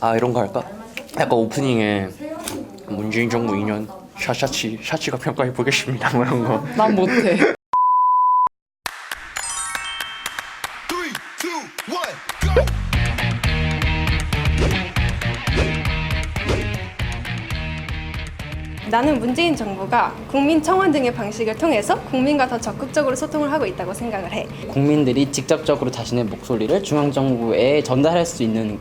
아 이런 거 할까? 약간 오프닝에 문재인 정부 2년 샤치가 평가해 보겠습니다 뭐 이런 거. 난 못해. Three, two, one, go! 나는 문재인 정부가 국민청원 등의 방식을 통해서 국민과 더 적극적으로 소통을 하고 있다고 생각을 해. 국민들이 직접적으로 자신의 목소리를 중앙정부에 전달할 수 있는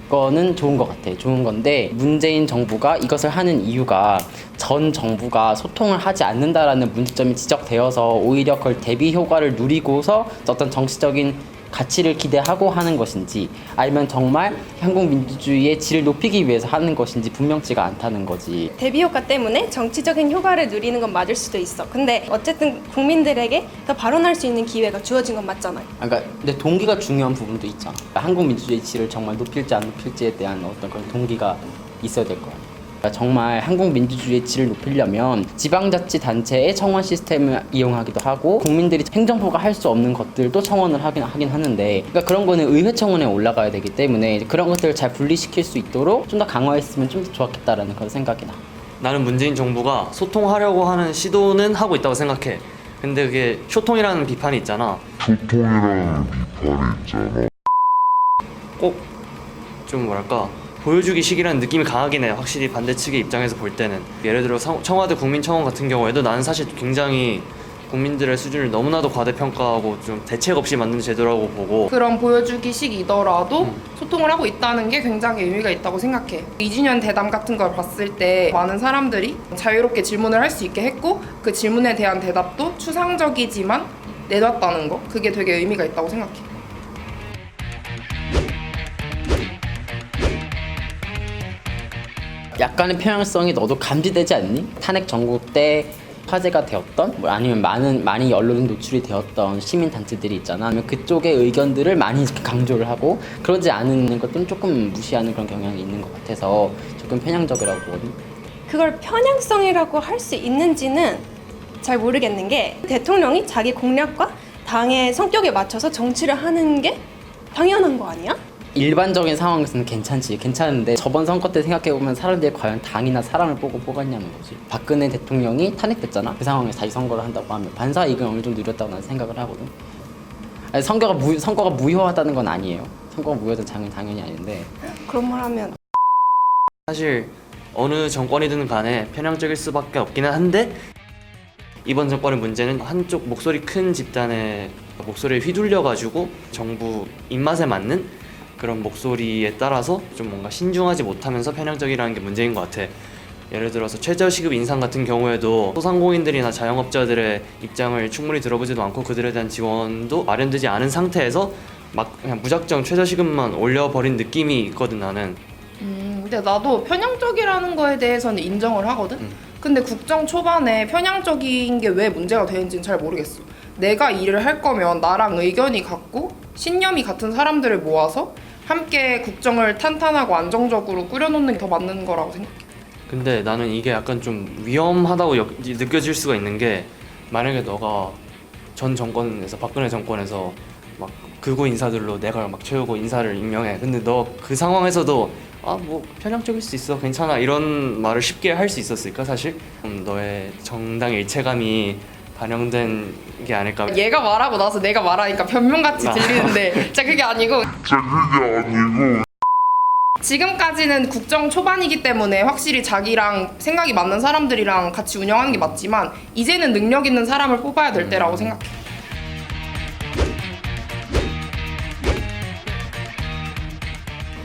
거는 좋은 것 같아. 좋은 건데 문재인 정부가 이것을 하는 이유가 전 정부가 소통을 하지 않는다라는 문제점이 지적되어서 오히려 그걸 대비 효과를 누리고서 어떤 정치적인 가치를 기대하고 하는 것인지 아니면 정말 한국 민주주의의 질을 높이기 위해서 하는 것인지 분명치가 않다는 거지. 대비 효과 때문에 정치적인 효과를 누리는 건 맞을 수도 있어. 근데 어쨌든 국민들에게 더 발언할 수 있는 기회가 주어진 건 맞잖아요. 그러니까 근데 동기가 중요한 부분도 있잖아. 한국 민주주의 질을 정말 높일지 안 높일지에 대한 어떤 그런 동기가 있어야 될 거야. 그러니까 정말 한국 민주주의의 질을 높이려면 지방자치단체의 청원 시스템을 이용하기도 하고 국민들이 행정부가 할 수 없는 것들도 청원을 하긴 하는데 그러니까 그런 거는 의회 청원에 올라가야 되기 때문에 그런 것들을 잘 분리시킬 수 있도록 좀 더 강화했으면 좀 더 좋았겠다라는 그런 생각이 나. 나는 문재인 정부가 소통하려고 하는 시도는 하고 있다고 생각해. 근데 그게 소통이라는 비판이 있잖아. 꼭 좀 뭐랄까 보여주기식이라는 느낌이 강하긴 해. 확실히 반대 측의 입장에서 볼 때는 예를 들어 청와대 국민청원 같은 경우에도 나는 사실 굉장히 국민들의 수준을 너무나도 과대평가하고 좀 대책 없이 만든 제도라고 보고 그런 보여주기식이더라도 소통을 하고 있다는 게 굉장히 의미가 있다고 생각해. 2주년 대담 같은 걸 봤을 때 많은 사람들이 자유롭게 질문을 할 수 있게 했고 그 질문에 대한 대답도 추상적이지만 내놨다는 거, 그게 되게 의미가 있다고 생각해. 약간의 편향성이 너도 감지되지 않니? 탄핵 정국 때 화제가 되었던 뭐 아니면 많이 언론에 노출이 되었던 시민단체들이 있잖아. 그러면 그쪽의 의견들을 많이 강조를 하고 그러지 않은 것들은 조금 무시하는 그런 경향이 있는 것 같아서 조금 편향적이라고 보거든. 그걸 편향성이라고 할 수 있는지는 잘 모르겠는 게 대통령이 자기 공약과 당의 성격에 맞춰서 정치를 하는 게 당연한 거 아니야? 일반적인 상황에서는 괜찮은데 저번 선거 때 생각해보면 사람들이 과연 당이나 사람을 보고 뽑았냐는 거지. 박근혜 대통령이 탄핵됐잖아. 그 상황에서 다시 선거를 한다고 하면 반사이익은 어느 정도 누렸다고 나는 생각을 하거든. 아니, 선거가 무효하다는 건 아니에요. 선거가 무효하다는 당연히 아닌데 그런 말 하면 사실 어느 정권이든 간에 편향적일 수밖에 없기는 한데 이번 정권의 문제는 한쪽 목소리 큰 집단의 목소리에 휘둘려가지고 정부 입맛에 맞는 그런 목소리에 따라서 좀 뭔가 신중하지 못하면서 편향적이라는 게 문제인 것 같아. 예를 들어서 최저시급 인상 같은 경우에도 소상공인들이나 자영업자들의 입장을 충분히 들어보지도 않고 그들에 대한 지원도 마련되지 않은 상태에서 막 그냥 무작정 최저시급만 올려버린 느낌이 있거든 나는. 근데 나도 편향적이라는 거에 대해서는 인정을 하거든. 근데 국정 초반에 편향적인 게 왜 문제가 되는지는 잘 모르겠어. 내가 일을 할 거면 나랑 의견이 같고 신념이 같은 사람들을 모아서 함께 국정을 탄탄하고 안정적으로 꾸려놓는 게 더 맞는 거라고 생각해. 근데 나는 이게 약간 좀 위험하다고 느껴질 수가 있는 게 만약에 너가 전 정권에서 박근혜 정권에서 막 극우 인사들로 내가 막 채우고 인사를 임명해. 근데 너 그 상황에서도 아 뭐 편향적일 수 있어 괜찮아 이런 말을 쉽게 할 수 있었을까 사실? 너의 정당의 일체감이 반영된 게 아닐까. 얘가 말하고 나서 내가 말하니까 변명같이 들리는데 진짜 그게 아니고 지금까지는 국정 초반이기 때문에 확실히 자기랑 생각이 맞는 사람들이랑 같이 운영하는 게 맞지만 이제는 능력 있는 사람을 뽑아야 될 때라고 생각해.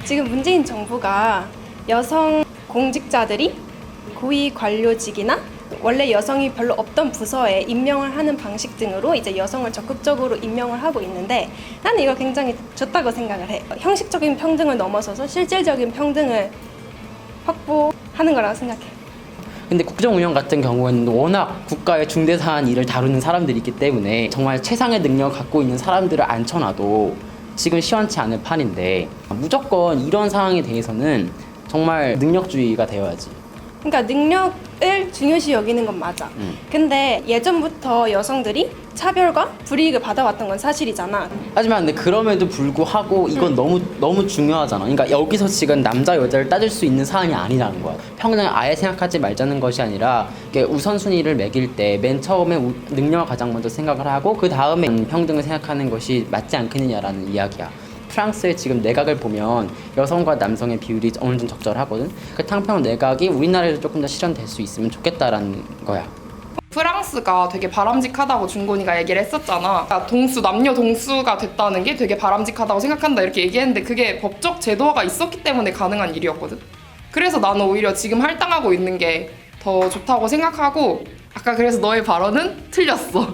지금 문재인 정부가 여성 공직자들이 고위 관료직이나 원래 여성이 별로 없던 부서에 임명을 하는 방식 등으로 이제 여성을 적극적으로 임명을 하고 있는데 나는 이거 굉장히 좋다고 생각을 해. 형식적인 평등을 넘어서서 실질적인 평등을 확보하는 거라고 생각해. 근데 국정 운영 같은 경우에는 워낙 국가의 중대사안 일을 다루는 사람들이 있기 때문에 정말 최상의 능력을 갖고 있는 사람들을 앉혀놔도 지금 시원치 않을 판인데 무조건 이런 상황에 대해서는 정말 능력주의가 되어야지. 그러니까 능력을 중요시 여기는 건 맞아. 근데 예전부터 여성들이 차별과 불이익을 받아왔던 건 사실이잖아. 하지만 근데 그럼에도 불구하고 이건 너무 중요하잖아. 그러니까 여기서 지금 남자 여자를 따질 수 있는 사안이 아니라는 거야. 평등을 아예 생각하지 말자는 것이 아니라 이게 우선순위를 매길 때 맨 처음에 능력을 가장 먼저 생각을 하고 그 다음에 평등을 생각하는 것이 맞지 않겠느냐라는 이야기야. 프랑스의 지금 내각을 보면 여성과 남성의 비율이 어느 정도 적절하거든. 그 탕평 내각이 우리나라에도 조금 더 실현될 수 있으면 좋겠다라는 거야. 프랑스가 되게 바람직하다고 준곤이가 얘기를 했었잖아. 그러니까 남녀 동수가 됐다는 게 되게 바람직하다고 생각한다 이렇게 얘기했는데 그게 법적 제도화가 있었기 때문에 가능한 일이었거든. 그래서 나는 오히려 지금 할당하고 있는 게 더 좋다고 생각하고 아까 그래서 너의 발언은 틀렸어.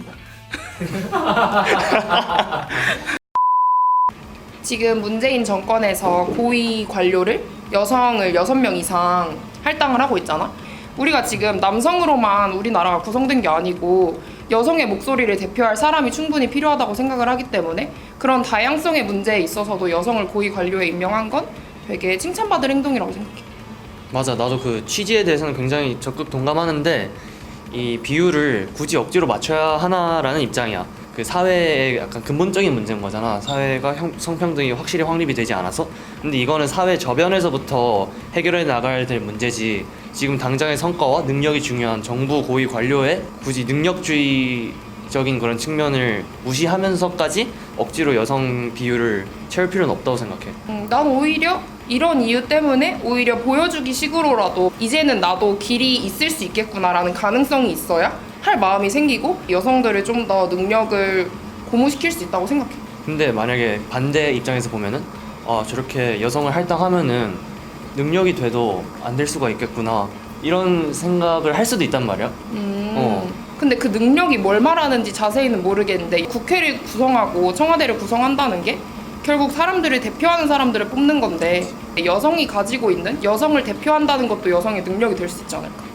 지금 문재인 정권에서 고위 관료를 여성을 6명 이상 할당을 하고 있잖아. 우리가 지금 남성으로만 우리나라가 구성된 게 아니고 여성의 목소리를 대표할 사람이 충분히 필요하다고 생각을 하기 때문에 그런 다양성의 문제에 있어서도 여성을 고위 관료에 임명한 건 되게 칭찬받을 행동이라고 생각해. 맞아, 나도 그 취지에 대해서는 굉장히 적극 동감하는데 이 비율을 굳이 억지로 맞춰야 하나라는 입장이야. 그 사회의 약간 근본적인 문제인 거잖아. 사회가 성평등이 확실히 확립이 되지 않아서. 근데 이거는 사회 저변에서부터 해결해 나가야 될 문제지. 지금 당장의 성과와 능력이 중요한 정부 고위 관료의 굳이 능력주의적인 그런 측면을 무시하면서까지 억지로 여성 비율을 채울 필요는 없다고 생각해. 난 오히려 이런 이유 때문에 오히려 보여주기 식으로라도 이제는 나도 길이 있을 수 있겠구나라는 가능성이 있어야 할 마음이 생기고 여성들을 좀 더 능력을 고무시킬 수 있다고 생각해. 근데 만약에 반대 입장에서 보면은 저렇게 여성을 할당하면은 능력이 돼도 안 될 수가 있겠구나 이런 생각을 할 수도 있단 말이야. 근데 그 능력이 뭘 말하는지 자세히는 모르겠는데 국회를 구성하고 청와대를 구성한다는 게 결국 사람들을 대표하는 사람들을 뽑는 건데 여성이 가지고 있는 여성을 대표한다는 것도 여성의 능력이 될 수 있지 않을까?